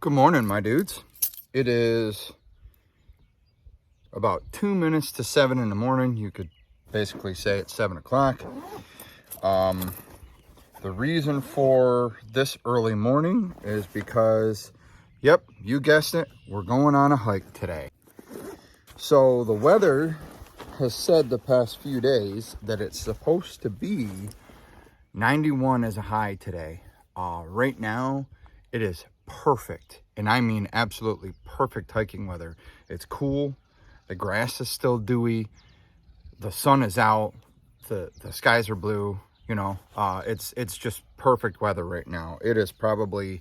Good morning, my dudes. It is about 2 minutes to 7 in the morning. You could basically say it's 7 o'clock. The reason for this early morning is because, yep, you guessed it, we're going on a hike today. So the weather has said the past few days that it's supposed to be 91 as a high today. Right now, it is perfect, and I mean absolutely perfect hiking weather. It's cool, the grass is still dewy, the sun is out, the skies are blue, you know, it's just perfect weather right now. It is probably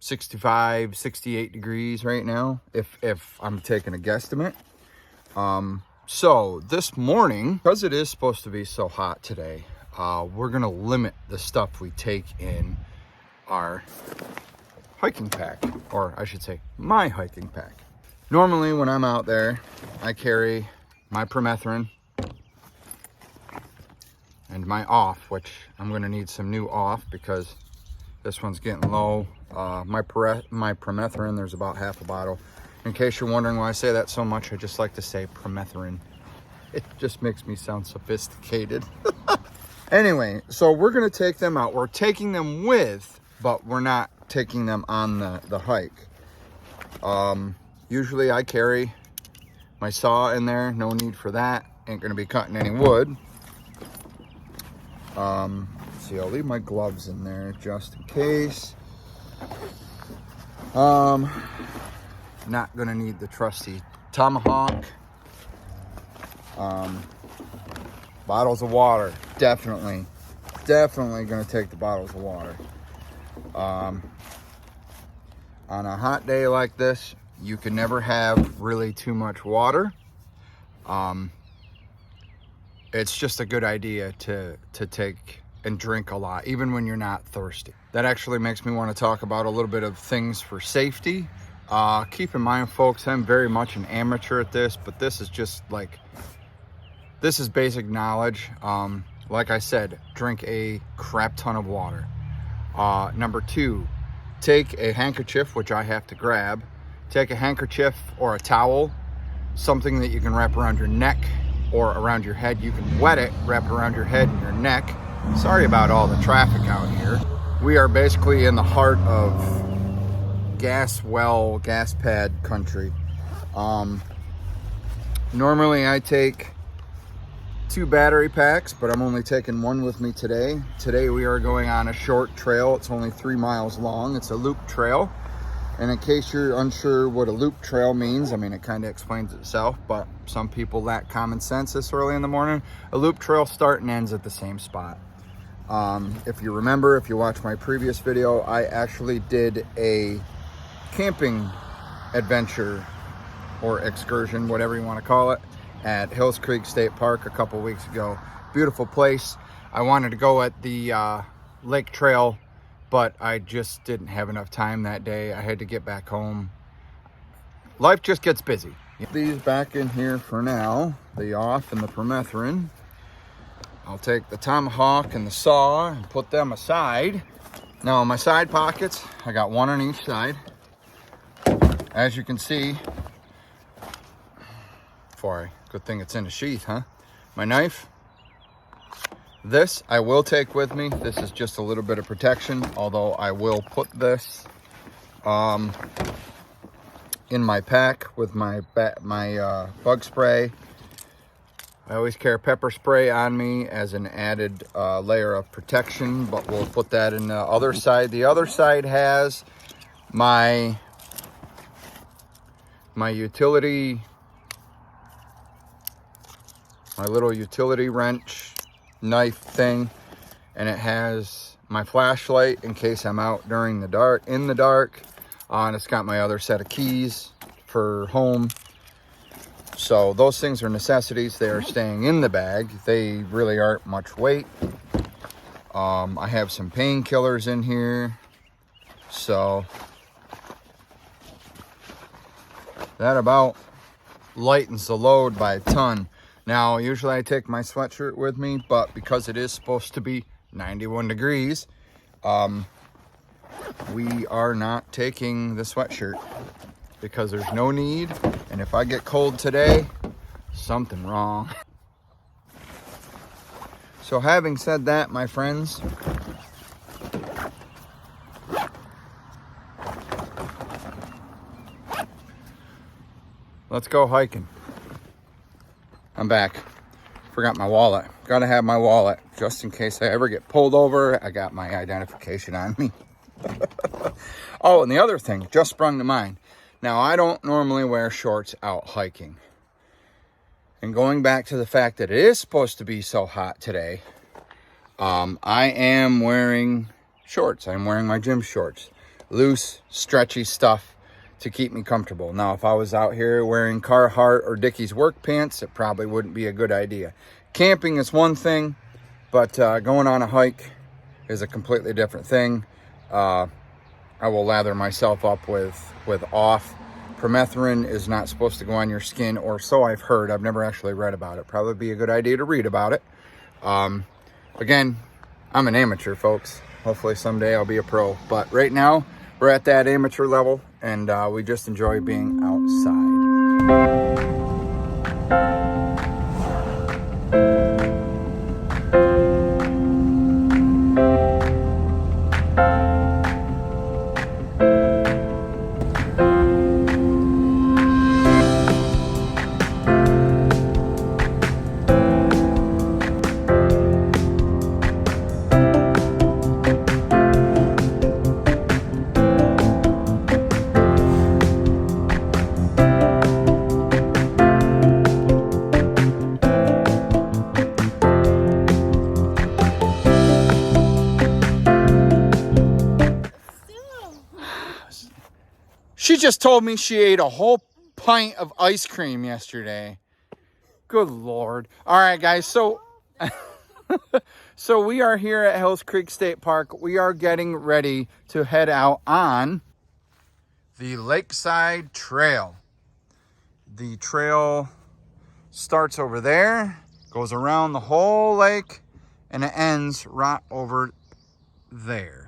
65, 68 degrees right now, if I'm taking a guesstimate. So this morning, because it is supposed to be so hot today, we're gonna limit the stuff we take in our hiking pack, or I should say my hiking pack. Normally when I'm out there, I carry my permethrin and my off, which I'm gonna need some new off because this one's getting low. My permethrin, there's about half a bottle. In case you're wondering why I say that so much, I just like to say permethrin. It just makes me sound sophisticated. Anyway, so we're gonna take them out. We're taking them with, but we're not taking them on the hike. Usually I carry my saw in there, no need for that. Ain't gonna be cutting any wood. See, I'll leave my gloves in there just in case. Not gonna need the trusty tomahawk. Bottles of water, definitely gonna take the bottles of water. On a hot day like this, you can never have really too much water. It's just a good idea to take and drink a lot, even when you're not thirsty. That actually makes me want to talk about a little bit of things for safety. Keep in mind, folks, I'm very much an amateur at this, but this is just like, this is basic knowledge. Like I said, drink a crap ton of water. Number 2, take a handkerchief, which I have to grab. Take a handkerchief or a towel, something that you can wrap around your neck or around your head. You can wet it, wrap it around your head and your neck. Sorry about all the traffic out here. We are basically in the heart of gas pad country. Normally I take 2 battery packs, but I'm only taking 1 with me today. Today we are going on a short trail. It's only 3 miles long. It's a loop trail. And in case you're unsure what a loop trail means, I mean, it kind of explains itself, but some people lack common sense this early in the morning. A loop trail start and ends at the same spot. If you remember, if you watched my previous video, I actually did a camping adventure or excursion, whatever you want to call it, at Hills Creek State Park a couple weeks ago. Beautiful place. I wanted to go at the lake trail, but I just didn't have enough time that day. I had to get back home. Life just gets busy. These back in here for now, the off and the permethrin. I'll take the tomahawk and the saw and put them aside. Now in my side pockets, I got 1 on each side. As you can see, good thing it's in a sheath, huh? My knife. This I will take with me. This is just a little bit of protection, although I will put this in my pack with my bug spray. I always carry pepper spray on me as an added layer of protection, but we'll put that in the other side. The other side has my little utility wrench knife thing, and it has my flashlight in case I'm out in the dark, and it's got my other set of keys for home. So those things are necessities. They are staying in the bag. They really aren't much weight. I have some painkillers in here, so that about lightens the load by a ton. Now, usually I take my sweatshirt with me, but because it is supposed to be 91 degrees, we are not taking the sweatshirt because there's no need. And if I get cold today, something wrong. So having said that, my friends, let's go hiking. I'm back. Forgot my wallet. Gotta have my wallet just in case I ever get pulled over. I got my identification on me. Oh, and the other thing just sprung to mind. Now, I don't normally wear shorts out hiking. And going back to the fact that it is supposed to be so hot today, I am wearing shorts. I'm wearing my gym shorts. Loose, stretchy stuff to keep me comfortable. Now, if I was out here wearing Carhartt or Dickies work pants, it probably wouldn't be a good idea. Camping is one thing, but going on a hike is a completely different thing. I will lather myself up with off. Permethrin is not supposed to go on your skin, or so I've heard. I've never actually read about it. Probably be a good idea to read about it. Again, I'm an amateur, folks. Hopefully someday I'll be a pro. But right now, we're at that amateur level, and we just enjoy being outside. She just told me she ate a whole pint of ice cream yesterday. Good Lord. All right, guys. So, so we are here at Hills Creek State Park. We are getting ready to head out on the Lakeside Trail. The trail starts over there, goes around the whole lake, and it ends right over there.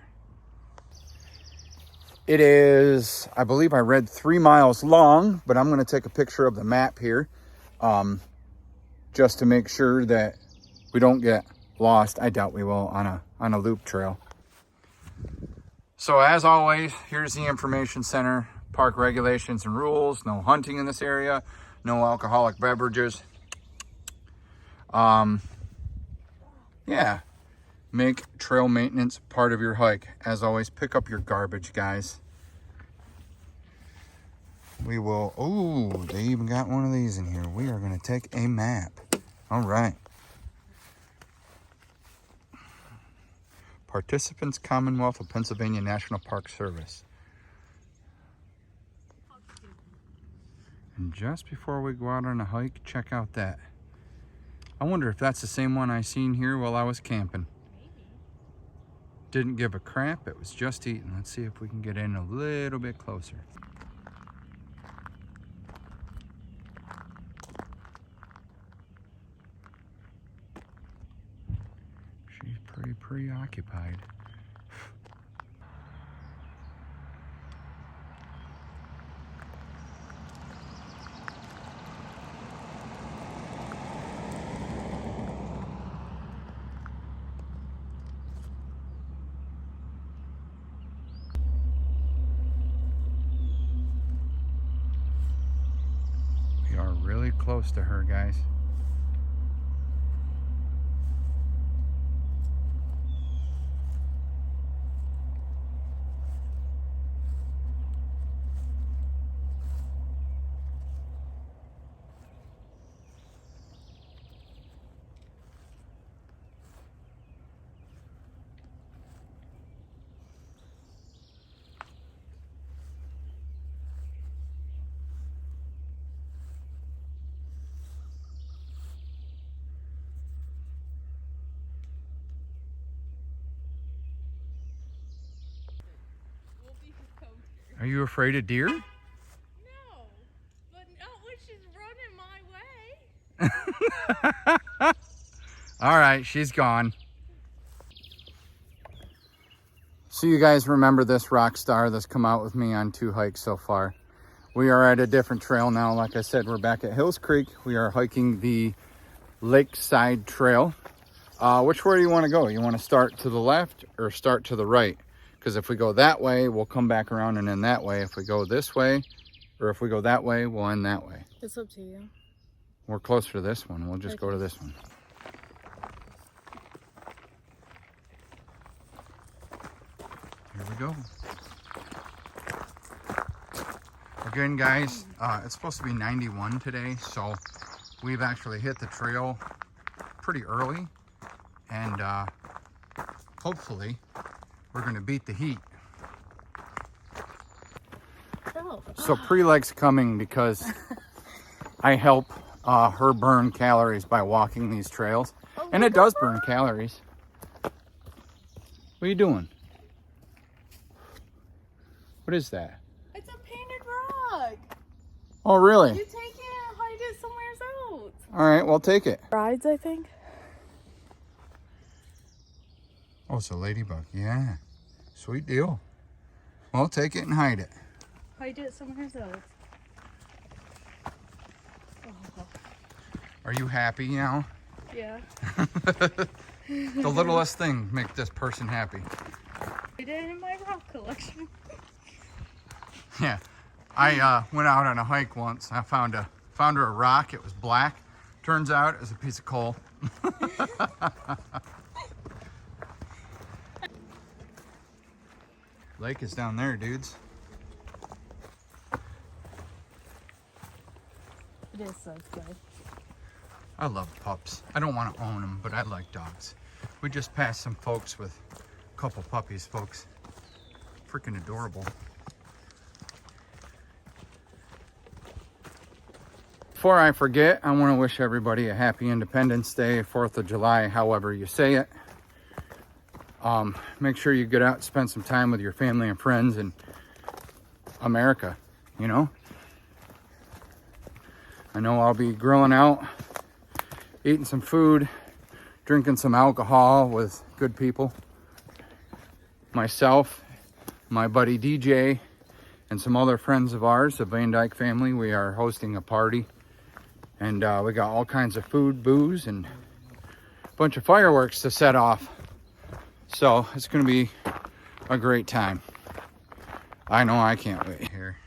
It is, I believe I read 3 miles long, but I'm going to take a picture of the map here just to make sure that we don't get lost. I doubt we will on a loop trail. So as always, here's the information center, park regulations and rules. No hunting in this area, no alcoholic beverages. Yeah. Make trail maintenance part of your hike. As always, pick up your garbage, guys. We will, oh, they even got one of these in here. We are going to take a map. All right. Participants, Commonwealth of Pennsylvania National Park Service. And just before we go out on a hike, check out that. I wonder if that's the same one I seen here while I was camping. Didn't give a crap, it was just eating. Let's see if we can get in a little bit closer. She's pretty preoccupied. We are really close to her, guys. Are you afraid of deer? No, but not when she's running my way. All right, she's gone. So you guys remember this rock star that's come out with me on 2 hikes so far. We are at a different trail now. Like I said, we're back at Hills Creek. We are hiking the Lakeside Trail. Which way do you want to go? You want to start to the left or start to the right? Because if we go that way, we'll come back around and end that way. If we go this way, or if we go that way, we'll end that way. It's up to you. We're closer to this one. We'll just go to this one. Here we go. Again, guys, it's supposed to be 91 today, so we've actually hit the trail pretty early, and hopefully we're going to beat the heat. Oh. So Pre-Leg's coming because I help her burn calories by walking these trails, and it does burn calories. What are you doing? What is that? It's a painted rock. Oh, really? You take it and hide it somewhere else. All right, well, take it. Rides, I think. Oh, it's a ladybug. Yeah. Sweet deal. Well, take it and hide it. Hide it somewhere else. Oh. Are you happy now? Yeah. The littlest thing make this person happy. Hide it in my rock collection. Yeah. I went out on a hike once. I found her a rock. It was black. Turns out it was a piece of coal. Lake is down there, dudes. It is so good. I love pups. I don't want to own them, but I like dogs. We just passed some folks with a couple puppies, folks. Freaking adorable. Before I forget, I want to wish everybody a happy Independence Day, 4th of July, however you say it. Make sure you get out and spend some time with your family and friends in America, you know? I know I'll be grilling out, eating some food, drinking some alcohol with good people. Myself, my buddy DJ, and some other friends of ours, the Van Dyke family, we are hosting a party. And we got all kinds of food, booze, and a bunch of fireworks to set off. So it's going to be a great time. I know I can't wait here.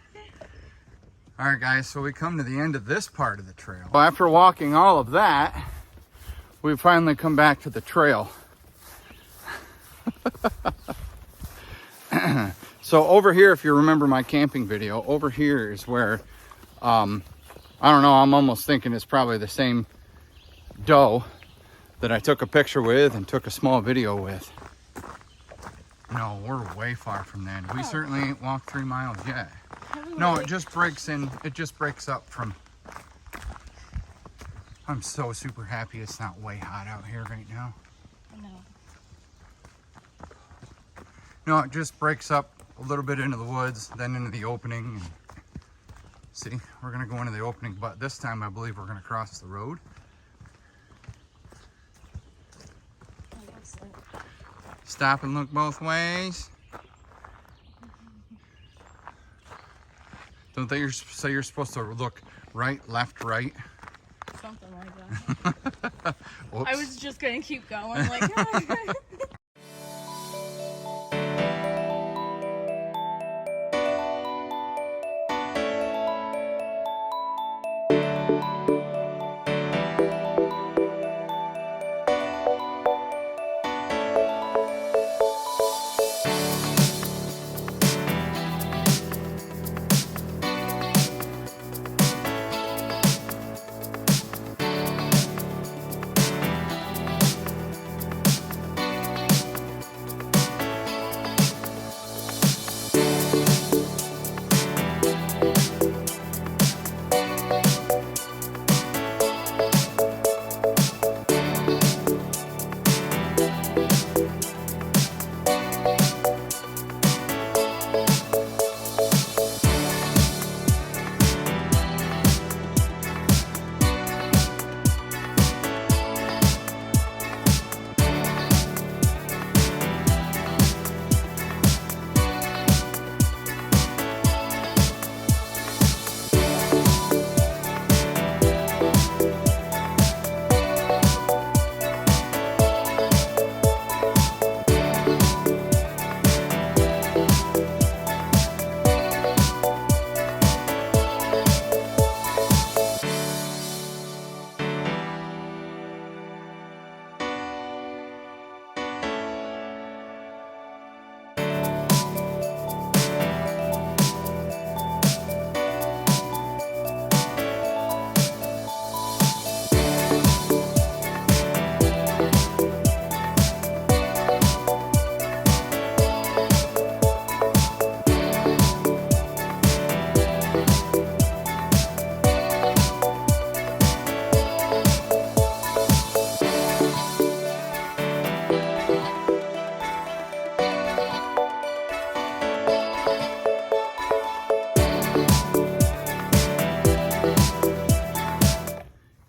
All right, guys, so we come to the end of this part of the trail. Well, after walking all of that, we finally come back to the trail. So over here, if you remember my camping video, over here is where, I don't know, I'm almost thinking it's probably the same doe that I took a picture with and took a small video with. No, we're way far from that. We certainly ain't walked 3 miles yet. No, it just breaks in. It just breaks up from... I'm so super happy it's not way hot out here right now. No. No, it just breaks up a little bit into the woods, then into the opening. See, we're gonna go into the opening, but this time I believe we're gonna cross the road. Stop and look both ways. Don't they say you're supposed to look right, left, right? Something like that. Whoops. I was just gonna keep going like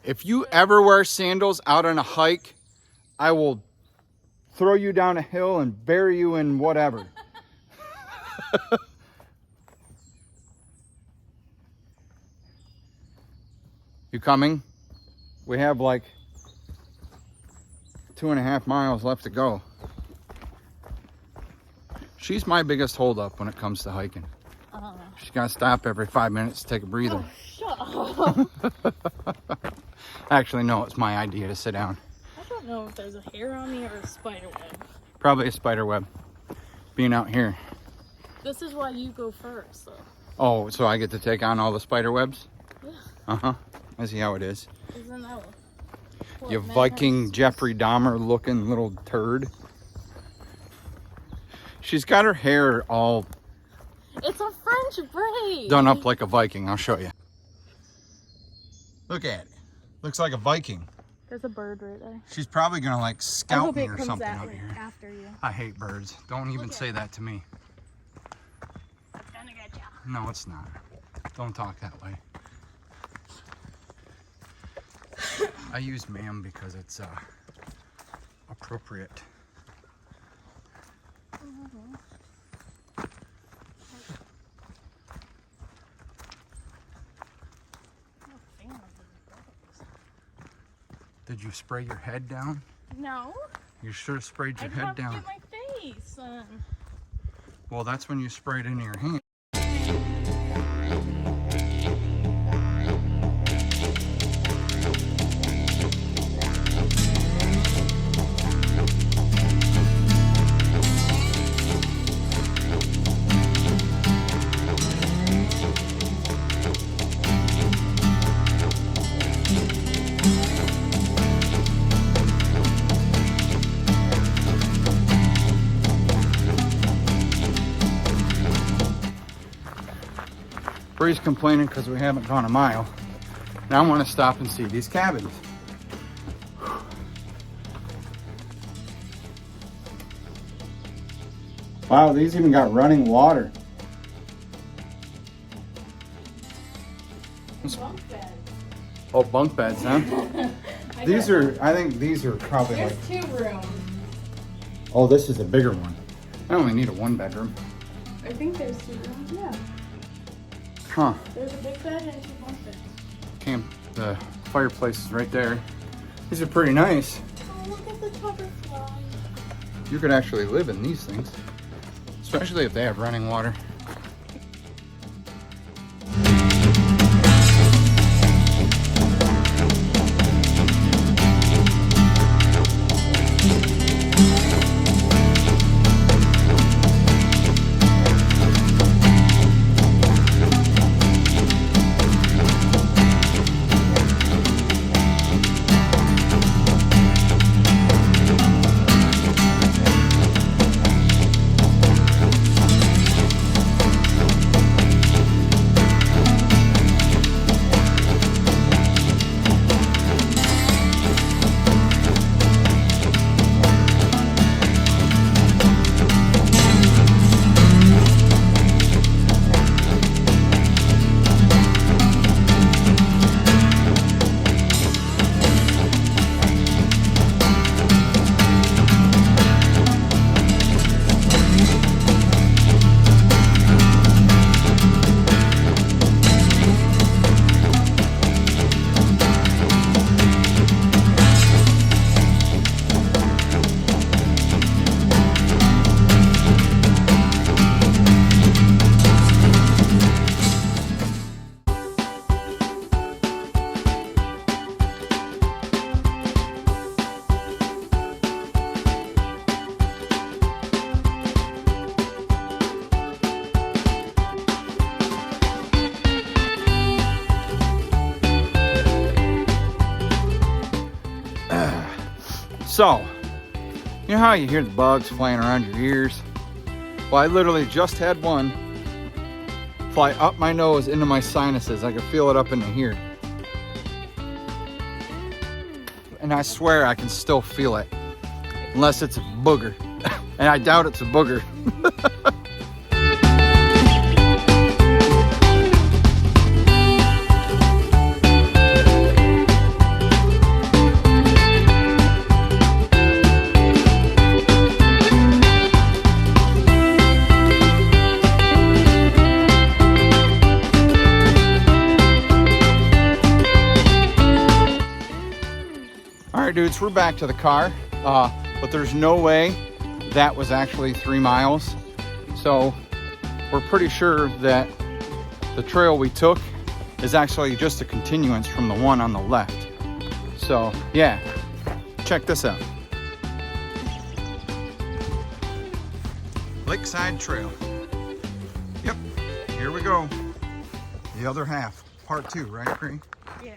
If you ever wear sandals out on a hike, I will throw you down a hill and bury you in whatever. You coming? We have like 2.5 miles left to go. She's my biggest holdup when it comes to hiking. She's gotta stop every 5 minutes to take a breather. Oh, shut up. Actually, no, it's my idea to sit down. I don't know if there's a hair on me or a spider web. Probably a spider web. Being out here. This is why you go first, though. Oh, so I get to take on all the spider webs? Yeah. Uh-huh. I see how it is. Isn't that what You man Viking has- Jeffrey Dahmer looking little turd. She's got her hair all It's a French braid. done up like a Viking. I'll show you. Look at it. Looks like a Viking. There's a bird right there. She's probably gonna like I scout hope me it or comes something at out me here. after you. I hate birds. Don't even Look say at that to me. It's gonna get you. No, it's not. Don't talk that way. I use ma'am because it's appropriate. Did you spray your head down? No. You sure sprayed your I head have to down. get my face. Well, that's when you sprayed into your hand. Bree's complaining because we haven't gone a mile. Now I want to stop and see these cabins. Wow, these even got running water. Bunk bed. Oh, bunk beds, huh? These are, I think these are probably There's like, 2 rooms. oh, this is a bigger one. I only need a 1-bedroom. I think there's 2 rooms. Yeah. Huh. There's a big bed and 2 bunk beds. Camp, the fireplace is right there. These are pretty nice. Oh, look at the butterfly. You could actually live in these things, especially if they have running water. So, you know how you hear the bugs flying around your ears? Well, I literally just had one fly up my nose into my sinuses. I could feel it up into here. And I swear I can still feel it. Unless it's a booger. And I doubt it's a booger. All right, dudes, we're back to the car, but there's no way that was actually 3 miles. So we're pretty sure that the trail we took is actually just a continuance from the one on the left. So yeah, check this out. Lakeside Trail. Yep, here we go. The other half, part 2, right, Cree? Yeah.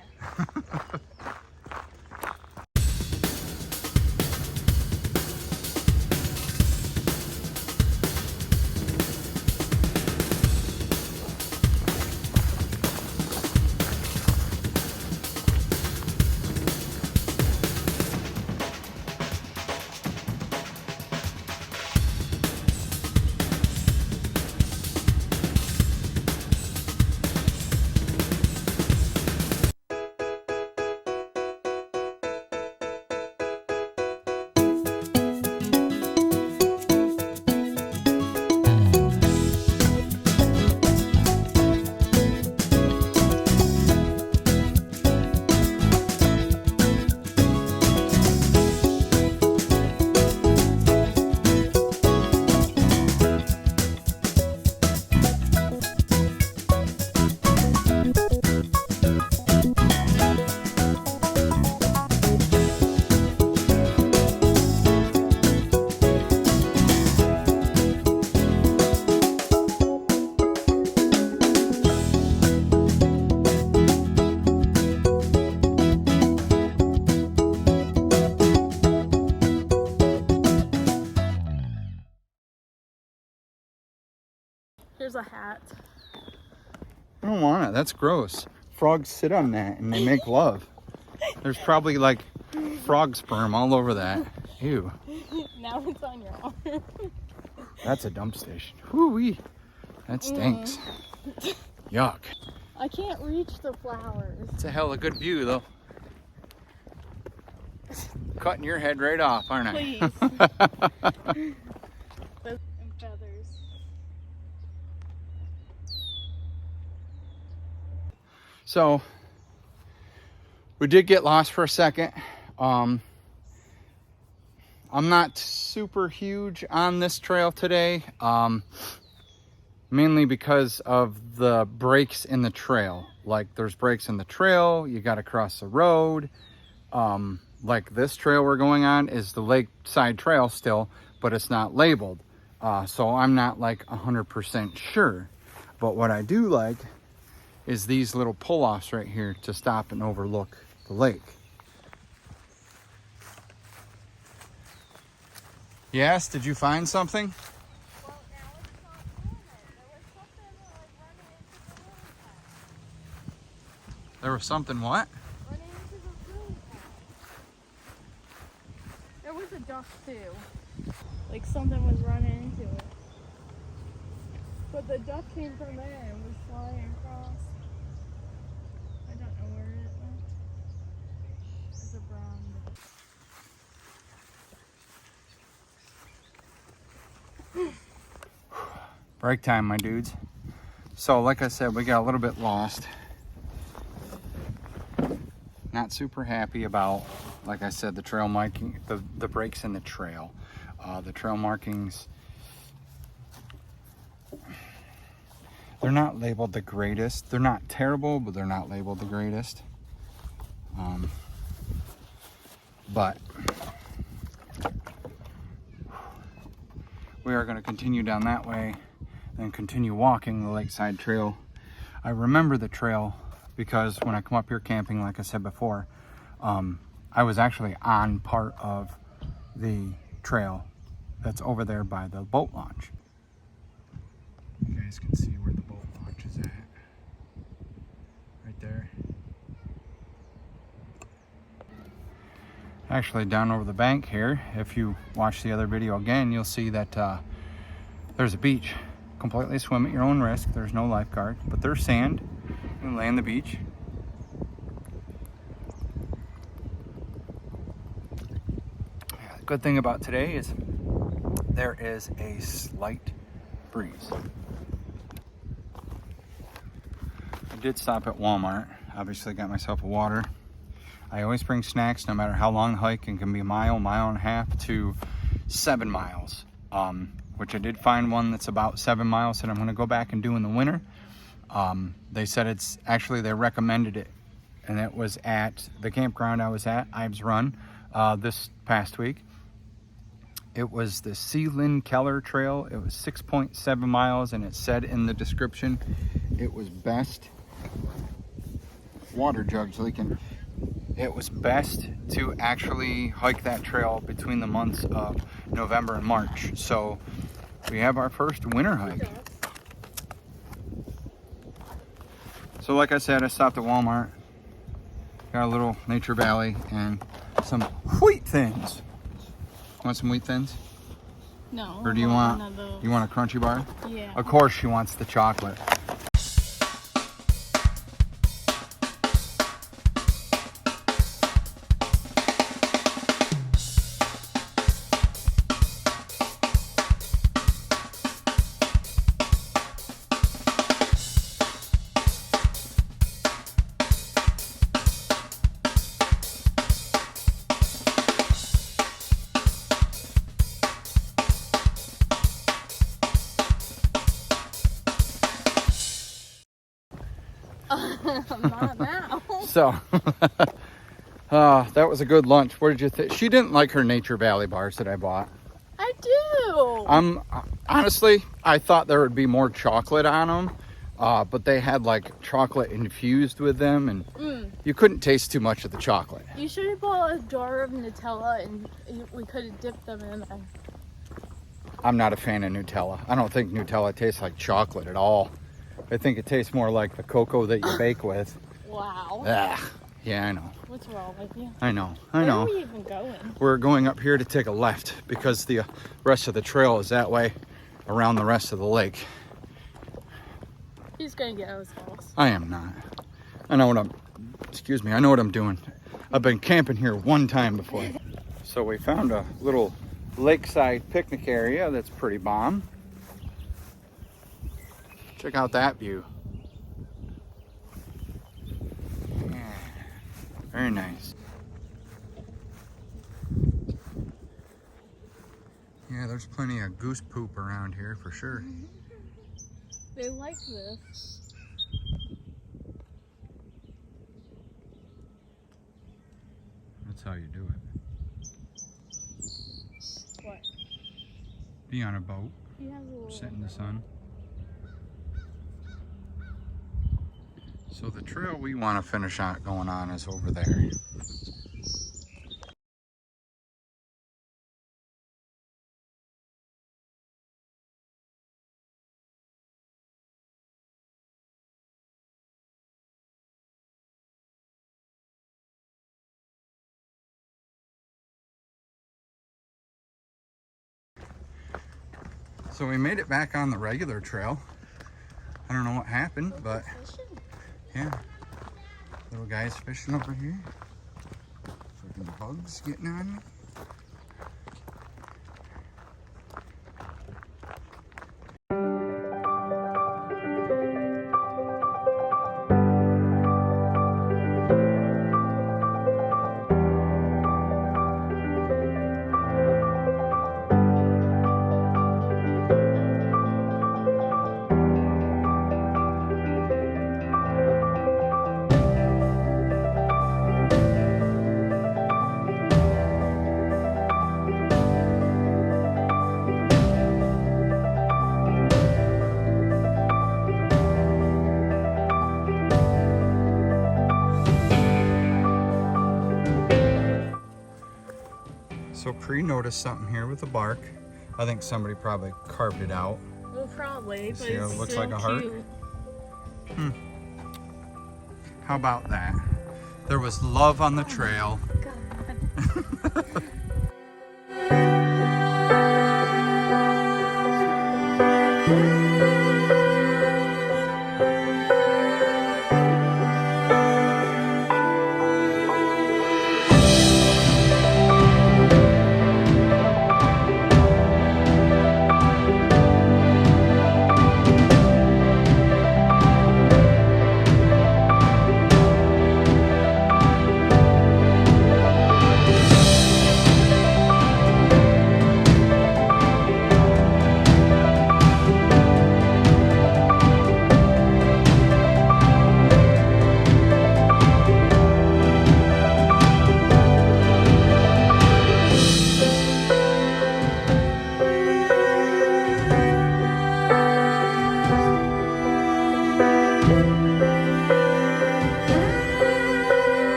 Here's a hat. I don't want it, that's gross. Frogs sit on that and they make love. There's probably like frog sperm all over that. Ew. Now it's on your arm. That's a dump station. Whoo-wee. That stinks. Yuck. I can't reach the flowers. It's a hella good view though. Cutting your head right off, aren't I? Please. And feathers. So we did get lost for a second. I'm not super huge on this trail today, mainly because of the breaks in the trail. Like there's breaks in the trail, you got to cross the road. Like this trail we're going on is the Lakeside Trail still, but it's not labeled. So I'm not like 100% sure. But what I do like is these little pull-offs right here to stop and overlook the lake. Yes, did you find something? Well, now it's not doing it. There was something like running into the lily pad. There was something what? Running into the lily pad. There was a duck too. Like something was running into it. But the duck came from there and was flying across. I don't know where it went. It's a brown duck. Break time, my dudes. So like I said, we got a little bit lost. Not super happy about, like I said, the trail marking, the breaks in the trail. The trail markings, they're not labeled the greatest. They're not terrible, but they're not labeled the greatest. But we are going to continue down that way and continue walking the Lakeside Trail. I remember the trail because when I come up here camping, like I said before, I was actually on part of the trail that's over there by the boat launch. You guys can see where the boat launch is at. Right there. Actually down over the bank here, if you watch the other video again, you'll see that there's a beach. Completely swim at your own risk. There's no lifeguard, but there's sand. You can lay on the beach. The good thing about today is there is a slight breeze. I did stop at Walmart. Obviously got myself a water. I always bring snacks no matter how long the hike. It can be a mile, mile and a half to 7 miles. Which I did find one that's about 7 miles that I'm gonna go back and do in the winter. They said it's actually, they recommended it, and it was at the campground I was at, Ives Run, this past week. It was the Sealand Keller Trail. It was 6.7 miles, and it said in the description it was best. Water jug's leaking. It was best to actually hike that trail between the months of November and March. So we have our first winter hike. So like I said, I stopped at Walmart, got a little Nature Valley and some wheat thins. Want some wheat thins? No. Or do you want a crunchy bar? Yeah. Of course she wants the chocolate. Not now. So, that was a good lunch. What did you think? She didn't like her Nature Valley bars that I bought. I do. Honestly, I thought there would be more chocolate on them, but they had like chocolate infused with them, and you couldn't taste too much of the chocolate. You should have bought a jar of Nutella, and we could have dipped them in there. I'm not a fan of Nutella. I don't think Nutella tastes like chocolate at all. I think it tastes more like the cocoa that you bake with. Wow. Yeah, I know. What's wrong with you? I know. Where are we even going? We're going up here to take a left because the rest of the trail is that way around the rest of the lake. He's gonna get us lost. I am not. I know what I'm doing. I've been camping here one time before. So we found a little lakeside picnic area that's pretty bomb. Check out that view. Yeah, very nice. Yeah, there's plenty of goose poop around here for sure. They like this. That's how you do it. What? Be on a boat, He has a little sit in the sun. So the trail we want to finish out going on is over there. So we made it back on the regular trail. I don't know what happened, but yeah. Little guys fishing over here. Freaking bugs getting on me. So Cree noticed something here with the bark. I think somebody probably carved it out. Well, probably, but See how it's it looks so like a heart? cute. How about that? There was love on the trail. God.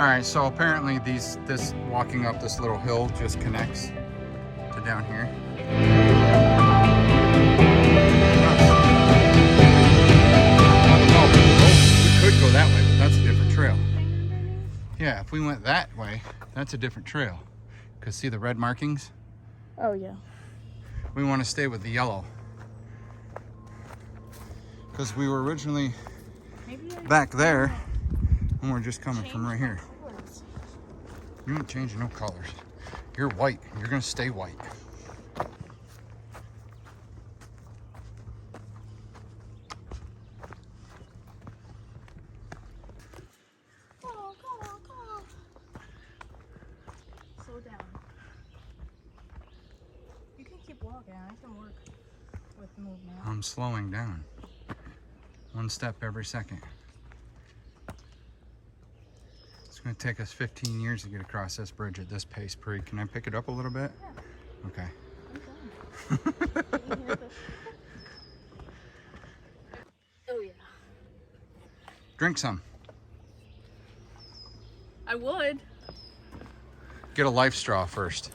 right, so apparently this walking up this little hill just connects to down here. We could go that way, but that's a different trail. Yeah, if we went that way, that's a different trail. Because see the red markings? Oh, yeah. We want to stay with the yellow. Because we were originally back there, and we're just coming from right here. You ain't changing no colors. You're white. You're going to stay white. Slow down. You can keep walking. I can work with movement. I'm slowing down. One step every second. It's going to take us 15 years to get across this bridge at this pace, Pri. Can I pick it up a little bit? Yeah. Okay. Oh, yeah. Drink some. I would. Get a life straw first.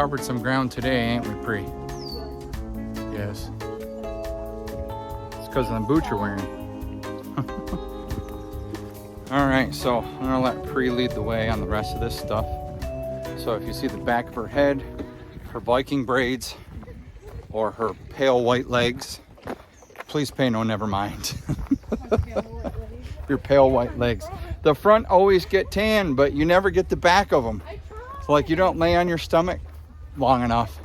covered some ground today, ain't we, Pri? Yes. It's because of the boots you're wearing. All right, so I'm gonna let Pri lead the way on the rest of this stuff. So if you see the back of her head, her Viking braids, or her pale white legs, please pay no never mind. Your pale white legs. The front always get tan, but you never get the back of them. It's like you don't lay on your stomach long enough.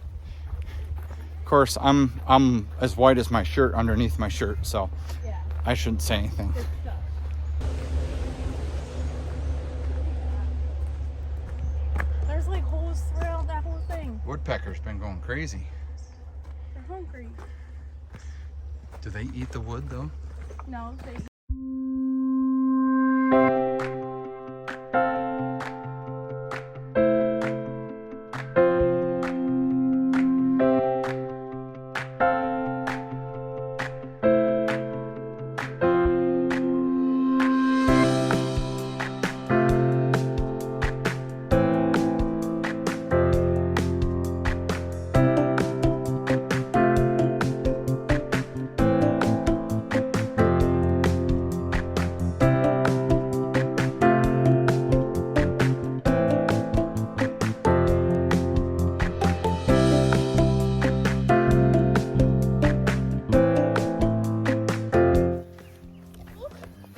Of course, I'm as white as my shirt underneath my shirt, so yeah. I shouldn't say anything. There's like holes throughout that whole thing. Woodpecker's been going crazy. They're hungry. Do they eat the wood though? No, they.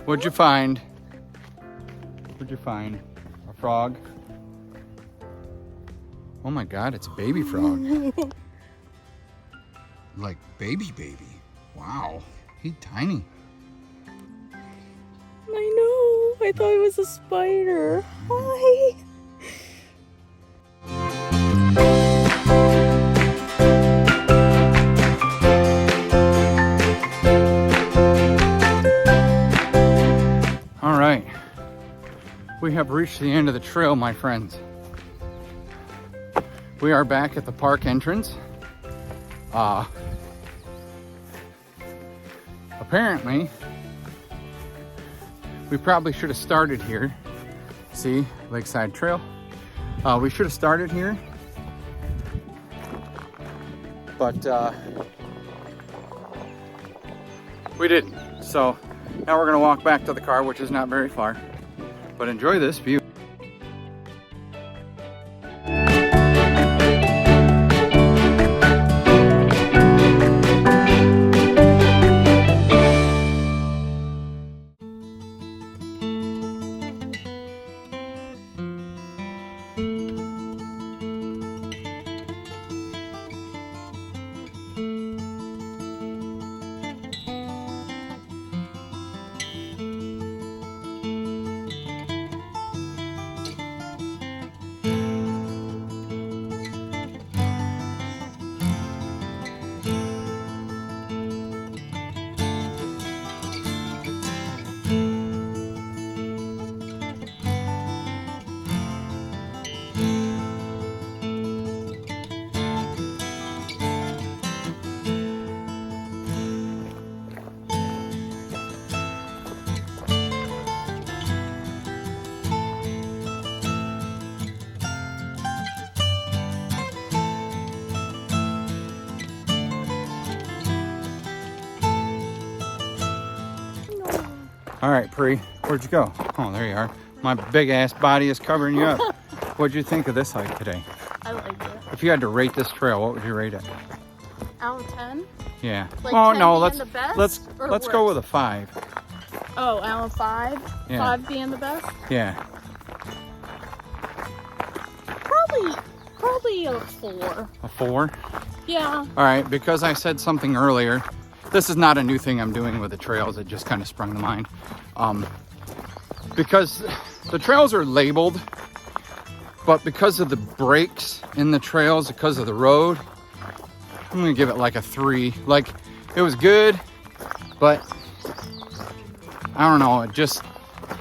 What'd you find? What'd you find? A frog? Oh my God, it's a baby frog. Like baby. Wow, he's tiny. I know, I thought it was a spider. Hi. We have reached the end of the trail, my friends. We are back at the park entrance. Apparently, we probably should have started here. See, Lakeside Trail. We should have started here, but we didn't. So now we're gonna walk back to the car, which is not very far. But enjoy this view. All right, Pri, where'd you go? Oh, there you are. My big ass body is covering you up. What'd you think of this hike today? I liked it. If you had to rate this trail, what would you rate it? Out of 10? Yeah. Like oh 10 no, being the best, let's go with a 5. Oh, out of 5? Yeah. 5 being the best? Yeah. Probably a 4. A 4? Yeah. All right, because I said something earlier. This is not a new thing I'm doing with the trails. It just kind of sprung to mind. Because the trails are labeled, but because of the breaks in the trails, because of the road, I'm gonna give it like a 3. Like, it was good, but I don't know. It just,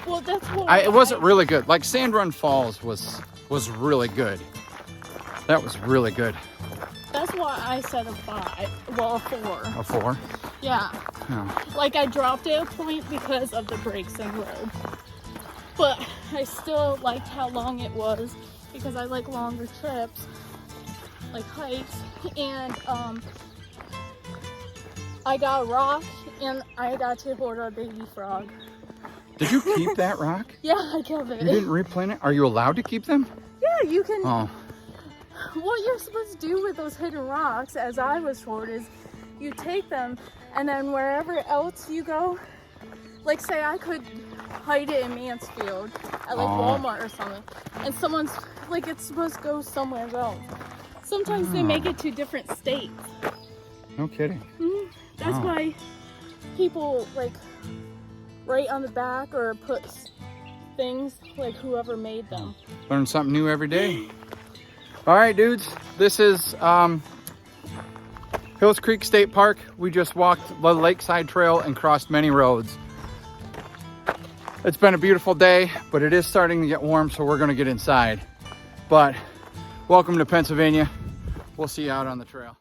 well, that's what it wasn't really good. Like Sand Run Falls was really good. That was really good. That's why I said a 5. Well, a 4. A 4? Yeah. Oh. Like, I dropped it a point because of the breaks in the road. But I still liked how long it was because I like longer trips. like hikes, and I got a rock and I got to hold a baby frog. Did you keep that rock? Yeah, I kept it. You didn't replant it? Are you allowed to keep them? Yeah, you can. Oh. What you're supposed to do with those hidden rocks, as I was told, is you take them and then wherever else you go, like say I could hide it in Mansfield at like Walmart or something, and someone's like, it's supposed to go somewhere else. Sometimes they make it to different states. No kidding. That's why people like write on the back or put things like whoever made them. Learn something new every day. All right, dudes, this is Hills Creek State Park. We just walked the Lakeside Trail and crossed many roads. It's been a beautiful day, but it is starting to get warm, so we're gonna get inside. But welcome to Pennsylvania. We'll see you out on the trail.